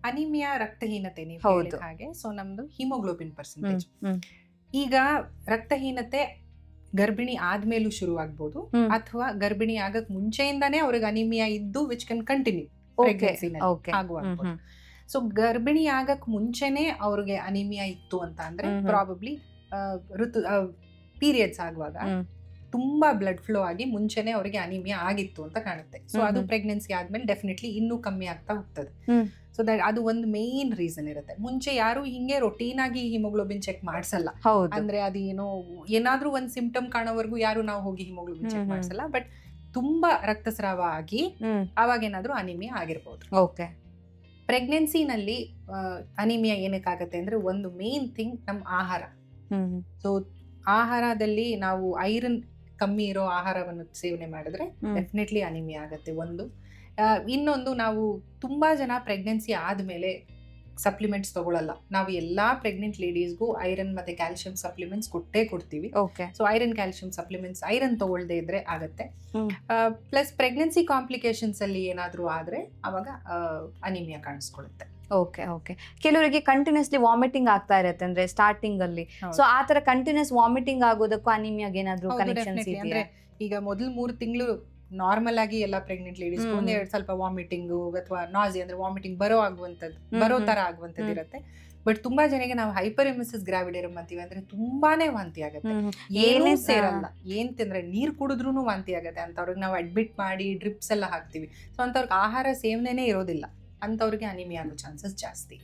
Anaemia ರಕ್ತಹೀನತೆ ನೀವು ಹೌದು. ಹೇಳಿದ ಹಾಗೆ. ಸೊ ನಮ್ದು ಹಿಮೋಗ್ಲೋಬಿನ್ ಪರ್ಸೆಂಟೇಜ್. ಹ್ಮ್. ಈಗ ರಕ್ತಹೀನತೆ ಗರ್ಭಿಣಿ ಆದ್ಮೇಲೂ ಶುರುವಾಗ್ಬೋದು, ಹ್ಮ್. ಅಥವಾ ಗರ್ಭಿಣಿ ಆಗಕ್ ಮುಂಚೆಯಿಂದಾನೇ ಅವ್ರಿಗೆ ಅನಿಮಿಯಾ ಇದ್ದು ವಿಚ್ ಕ್ಯಾನ್ ಕಂಟಿನ್ಯೂ Okay, ಪ್ರೆಗ್ನೆನ್ಸಿನಲ್ಲಿ okay. ಆಗುವಾಗ್ಬೋದು. ಸೊ ಗರ್ಭಿಣಿ ಆಗಕ್ ಮುಂಚೆನೆ ಅವ್ರಿಗೆ ಅನಿಮಿಯಾ ಇತ್ತು ಅಂತ ಅಂದ್ರೆ ಪ್ರಾಬಬ್ಲಿ ಪೀರಿಯಡ್ಸ್ ಆಗುವಾಗ ತುಂಬಾ ಬ್ಲಡ್ ಫ್ಲೋ ಆಗಿ ಮುಂಚೆನೆ ಅವರಿಗೆ ಅನಿಮಿಯಾ ಆಗಿತ್ತು ಅಂತ ಕಾಣುತ್ತೆ. ಸೊ ಅದು ಪ್ರೆಗ್ನೆನ್ಸಿ ಆದ್ಮೇಲೆ ಡೆಫಿನೆಟ್ಲಿ ಇನ್ನೂ ಕಮ್ಮಿ ಆಗ್ತಾ ಹೋಗ್ತದೆ. ಸೊ ದಟ್ ಅದು ಒಂದು ಮೇನ್ ರೀಸನ್ ಇರುತ್ತೆ. ಮುಂಚೆ ಯಾರು ಹಿಂಗೆ ರೊಟೀನ್ ಆಗಿ ಹಿಮೋಗ್ಲೋಬಿನ್ ಚೆಕ್ ಮಾಡ್ಸಲ್ಲ. ಅಂದ್ರೆ ಅದೇನೋ ಏನಾದ್ರೂ ಒಂದ್ ಸಿಂಪ್ಟಮ್ ಕಾಣೋವರೆಗೂ ಯಾರು ನಾವು ಹೋಗಿ ಹಿಮೋಗ್ಲೋಬಿನ್ ಚೆಕ್ ಮಾಡ್ಸಲ್ಲ. ಬಟ್ ತುಂಬಾ ರಕ್ತಸ್ರಾವ ಆಗಿ ಅವಾಗ ಏನಾದ್ರೂ ಅನಿಮಿಯಾ ಆಗಿರ್ಬೋದು. ಪ್ರೆಗ್ನೆನ್ಸಿನಲ್ಲಿ ಅನಿಮಿಯಾ ಏನಕ್ಕಾಗತ್ತೆ ಅಂದ್ರೆ ಒಂದು ಮೇನ್ ಥಿಂಗ್ ನಮ್ಮ ಆಹಾರ. ಸೊ ಆಹಾರದಲ್ಲಿ ನಾವು ಐರನ್ ಕಮ್ಮಿ ಇರೋ ಆಹಾರವನ್ನು ಸೇವನೆ ಮಾಡಿದ್ರೆ ಡೆಫಿನೆಟ್ಲಿ ಅನಿಮಿಯಾ ಆಗತ್ತೆ ಒಂದು. ಇನ್ನೊಂದು, ನಾವು ತುಂಬಾ ಜನ ಪ್ರೆಗ್ನೆನ್ಸಿ ಆದ್ಮೇಲೆ ಸಪ್ಲಿಮೆಂಟ್ಸ್ ತಗೊಳಲ್ಲ. ನಾವು ಎಲ್ಲಾ ಪ್ರೆಗ್ನೆಂಟ್ ಲೇಡೀಸ್ಗೂ ಐರನ್ ಮತ್ತೆ ಕ್ಯಾಲ್ಸಿಯಂ ಸಪ್ಲಿಮೆಂಟ್ಸ್ ಕೊಡ್ತೀವಿ. So iron calcium supplements iron ತಗೊಳ್ದೇ ಇದ್ರೆ ಆಗತ್ತೆ. ಪ್ಲಸ್ ಪ್ರೆಗ್ನೆನ್ಸಿ ಕಾಂಪ್ಲಿಕೇಶನ್ಸ್ ಅಲ್ಲಿ ಏನಾದ್ರೂ ಆದ್ರೆ ಅವಾಗ ಅನಿಮಿಯಾ ಕಾಣಿಸ್ಕೊಳ್ಳುತ್ತೆ. ಕೆಲವರಿಗೆ ಕಂಟಿನ್ಯೂಸ್ಲಿ ವಾಮಿಟಿಂಗ್ ಆಗ್ತಾ ಇರುತ್ತೆ ಅಂದ್ರೆ ಸ್ಟಾರ್ಟಿಂಗ್ ಅಲ್ಲಿ. ಸೊ ಆ ತರ ಕಂಟಿನ್ಯೂಸ್ ವಾಮಿಟಿಂಗ್ ಆಗೋದಕ್ಕೂ ಅನಿಮಿಯಾಗ ಏನಾದ್ರೂ ಕನೆಕ್ಷನ್ಸ್ ಇದೆಯಾ? ಈಗ ಮೊದಲು 3 ತಿಂಗಳು ನಾರ್ಮಲ್ ಆಗಿ ಎಲ್ಲ ಪ್ರೆಗ್ನೆಂಟ್ ಲೇಡೀಸ್ ಸ್ವಲ್ಪ ವಾಮಿಟಿಂಗ್ ಅಥವಾ ನಾಸಿ ಅಂದ್ರೆ ವಾಮಿಟಿಂಗ್ ಬರೋ ತರ ಆಗುವಂತದ್ದು ಇರುತ್ತೆ. ಬಟ್ ತುಂಬಾ ಜನಕ್ಕೆ ನಾವು ಹೈಪರೆಮಿಸಿಸ್ ಗ್ರಾವಿಡೇರಮ್ ಅಂತೀವಿ, ಅಂದ್ರೆ ತುಂಬಾನೇ ವಾಂತಿ ಆಗುತ್ತೆ, ಏನೂ ಸೇರಲ್ಲ, ಏನ್ ತಿಂದ್ರೆ ನೀರ್ ಕುಡಿದ್ರೂ ವಾಂತಿ ಆಗುತ್ತೆ ಅಂತವ್ರಿಗೆ ನಾವು ಅಡ್ಮಿಟ್ ಮಾಡಿ ಡ್ರಿಪ್ಸ್ ಎಲ್ಲ ಹಾಕ್ತಿವಿ. ಸೊ ಅಂತವ್ರಿಗೆ ಆಹಾರ ಸೇವನೆನೇ ಇರೋದಿಲ್ಲ, ಅಂತವ್ರಿಗೆ ಅನಿಮಿಯಾ ಆಗೋ ಚಾನ್ಸಸ್ ಜಾಸ್ತಿ.